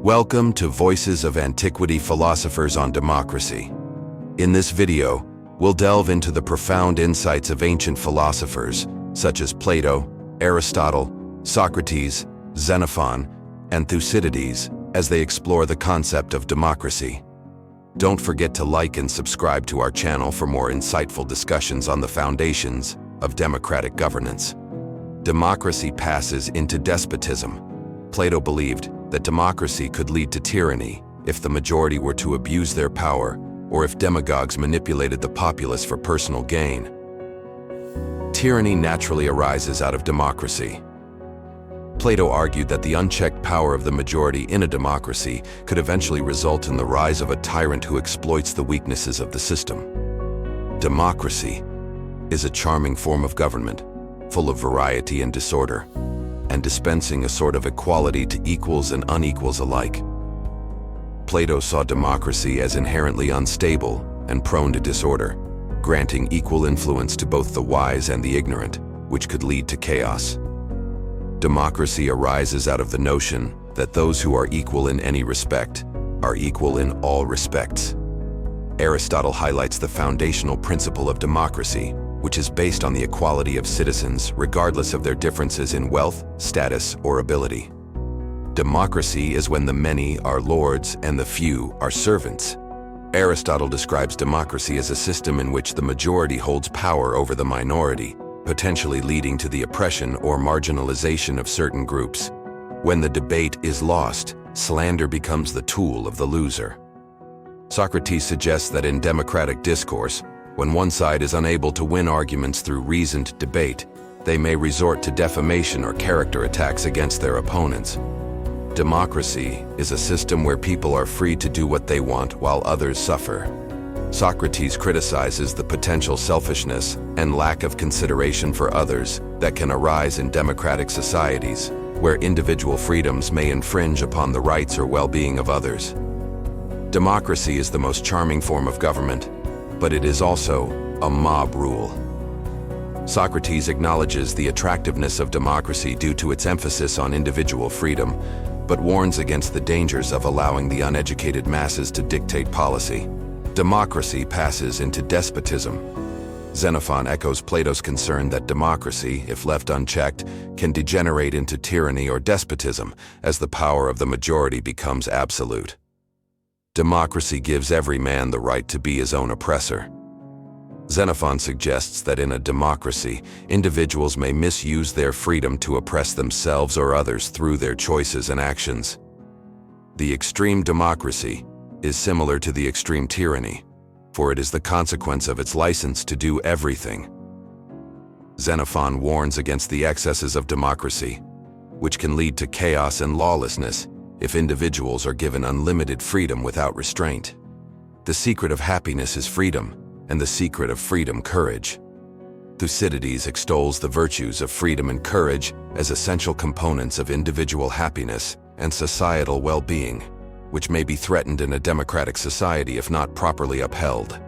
Welcome to Voices of Antiquity Philosophers on Democracy. In this video, we'll delve into the profound insights of ancient philosophers such as Plato, Aristotle, Socrates, Xenophon, and Thucydides as they explore the concept of democracy. Don't forget to like and subscribe to our channel for more insightful discussions on the foundations of democratic governance. Democracy passes into despotism. Plato believed that democracy could lead to tyranny if the majority were to abuse their power or if demagogues manipulated the populace for personal gain. Tyranny naturally arises out of democracy. Plato argued that the unchecked power of the majority in a democracy could eventually result in the rise of a tyrant who exploits the weaknesses of the system. Democracy is a charming form of government, full of variety and disorder, and dispensing a sort of equality to equals and unequals alike. Plato saw democracy as inherently unstable and prone to disorder, granting equal influence to both the wise and the ignorant, which could lead to chaos. Democracy arises out of the notion that those who are equal in any respect are equal in all respects. Aristotle highlights the foundational principle of democracy, which is based on the equality of citizens regardless of their differences in wealth, status, or ability. Democracy is when the many are lords and the few are servants. Aristotle describes democracy as a system in which the majority holds power over the minority, potentially leading to the oppression or marginalization of certain groups. When the debate is lost, slander becomes the tool of the loser. Socrates suggests that in democratic discourse, when one side is unable to win arguments through reasoned debate, they may resort to defamation or character attacks against their opponents. Democracy is a system where people are free to do what they want while others suffer. Socrates criticizes the potential selfishness and lack of consideration for others that can arise in democratic societies, where individual freedoms may infringe upon the rights or well-being of others. Democracy is the most charming form of government, but it is also a mob rule. Socrates acknowledges the attractiveness of democracy due to its emphasis on individual freedom, but warns against the dangers of allowing the uneducated masses to dictate policy. Democracy passes into despotism. Xenophon echoes Plato's concern that democracy, if left unchecked, can degenerate into tyranny or despotism as the power of the majority becomes absolute. Democracy gives every man the right to be his own oppressor. Xenophon suggests that in a democracy, individuals may misuse their freedom to oppress themselves or others through their choices and actions. The extreme democracy is similar to the extreme tyranny, for it is the consequence of its license to do everything. Xenophon warns against the excesses of democracy, which can lead to chaos and lawlessness if individuals are given unlimited freedom without restraint. The secret of happiness is freedom, and the secret of freedom courage. Thucydides extols the virtues of freedom and courage as essential components of individual happiness and societal well-being, which may be threatened in a democratic society if not properly upheld.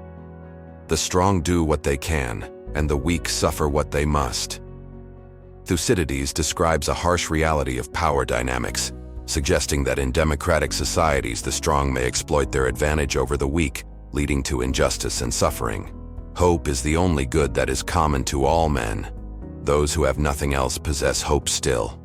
The strong do what they can, and the weak suffer what they must. Thucydides describes a harsh reality of power dynamics, suggesting that in democratic societies the strong may exploit their advantage over the weak, leading to injustice and suffering. Hope is the only good that is common to all men. Those who have nothing else possess hope still.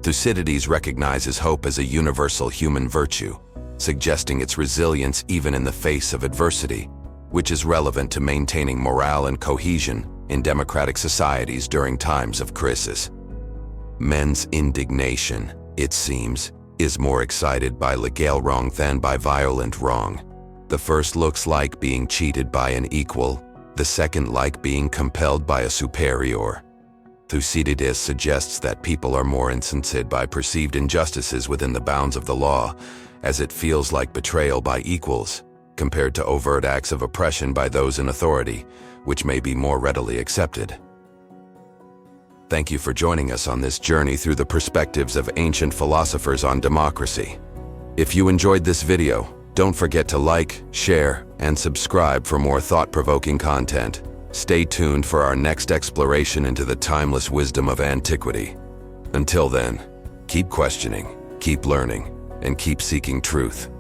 Thucydides recognizes hope as a universal human virtue, suggesting its resilience even in the face of adversity, which is relevant to maintaining morale and cohesion in democratic societies during times of crisis. Men's indignation, it seems, is more excited by legal wrong than by violent wrong. The first looks like being cheated by an equal, the second like being compelled by a superior. Thucydides suggests that people are more incensed by perceived injustices within the bounds of the law, as it feels like betrayal by equals, compared to overt acts of oppression by those in authority, which may be more readily accepted. Thank you for joining us on this journey through the perspectives of ancient philosophers on democracy. If you enjoyed this video, don't forget to like, share, and subscribe for more thought-provoking content. Stay tuned for our next exploration into the timeless wisdom of antiquity. Until then, keep questioning, keep learning, and keep seeking truth.